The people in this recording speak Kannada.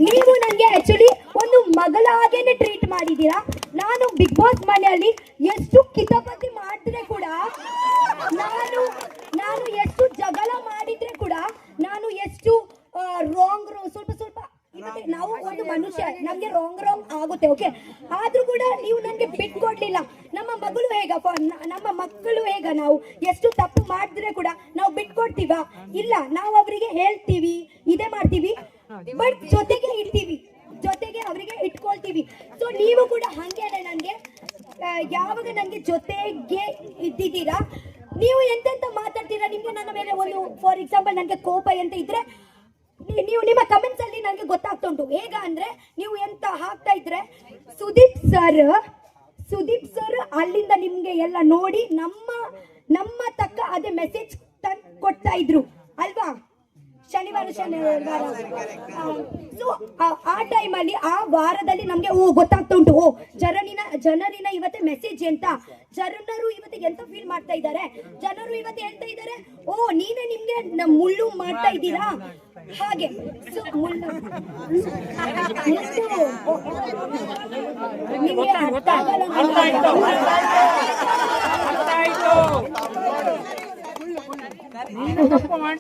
ನೀವು ನನಗೆ ಆಕ್ಚುಲಿ ಒಂದು ಮಗಳಾಗೇನೆ ಟ್ರೀಟ್ ಮಾಡಿದ್ದೀರಾ. ನಾನು ಬಿಗ್ ಬಾಸ್ ಮನೆಯಲ್ಲಿ ಎಷ್ಟು ಕಿತಾಪತಿ ಮಾಡಿದ್ರೆ ಕೂಡ, ನಾನು ಎಷ್ಟು ಜಗಳ ಮಾಡಿದ್ರೆ ಕೂಡ, ನಾನು ಎಷ್ಟು ಸ್ವಲ್ಪ ನಾವು ಒಂದು ಮನುಷ್ಯ, ನಮ್ಗೆ ರಾಂಗ್ ಆಗುತ್ತೆ, ಓಕೆ. ಆದ್ರೂ ಕೂಡ ನೀವು ನನಗೆ ಬಿಟ್ಕೊಡ್ಲಿಲ್ಲ. ನಮ್ಮ ಮಕ್ಕಳು ಹೇಗ ನಾವು ಎಷ್ಟು ತಪ್ಪು ಮಾಡಿದ್ರೆ ಕೂಡ ನಾವು ಬಿಟ್ಕೊಡ್ತೀವ? ಇಲ್ಲ, ನಾವು ಅವರಿಗೆ ಹೇಳ್ತೀವಿ, ಇದೇ ಮಾಡ್ತೀವಿ, ಬಟ್ ಜೊತೆಗೆ ಅವರಿಗೆ ಇಟ್ಕೊಳ್ತೀವಿ. ಸೊ ನೀವು ಕೂಡ ಹಂಗೇನೆ ನನಗೆ ಯಾವಾಗ ನನಗೆ ಜೊತೆಗೆ ಇದ್ದಿದ್ದೀರಾ, ನೀವು ಎಂತೆಂತ ಮಾತಾಡ್ತೀರಾ, ನಿಮ್ಗೆ ನನ್ನ ಮೇಲೆ ಒಂದು ಫಾರ್ ಎಕ್ಸಾಂಪಲ್ ನನಗೆ ಕೋಪ ಎಂತ ಇದ್ರೆ ನೀವು ನಿಮ್ಮ ಕಮೆಂಟ್ಸ್ ಅಲ್ಲಿ ನನಗೆ ಗೊತ್ತಾಗ್ತಾ ಉಂಟು. ಹೇಗ ಅಂದ್ರೆ ನೀವು ಎಂತ ಹಾಕ್ತಾ ಇದ್ರೆ ಸುದೀಪ್ ಸರ್ ಅಲ್ಲಿಂದ ನಿಮ್ಗೆ ಎಲ್ಲ ನೋಡಿ ನಮ್ಮ ತಕ್ಕ ಅದೇ ಮೆಸೇಜ್ ಕೊಡ್ತಾ ಇದ್ರು ಅಲ್ವಾ, ಶನಿವಾರ. ಸೊ ಆ ಟೈಮಲ್ಲಿ ಆ ವಾರದಲ್ಲಿ ನಮ್ಗೆ ಗೊತ್ತಾಗ್ತಾ ಉಂಟು, ಜನರಿನ ಇವತ್ತೆ ಮೆಸೇಜ್ ಎಂತ, ಜನರು ಇವತ್ತಿಗೆ ಎಂತ ಫೀಲ್ ಮಾಡ್ತಾ ಇದ್ದಾರೆ, ಜನರು ಇವತ್ತು ಹೇಳ್ತಾ ಇದ್ದಾರೆ ನೀನೇ ನಿಮ್ಗೆ ಮುಳ್ಳು ಮಾಡ್ತಾ ಇದ್ದೀರಾ ಹಾಗೆ. ಸೊ ನಿಮ್ಗೆ ಅರ್ಥ ಆಗಲ್ಲ.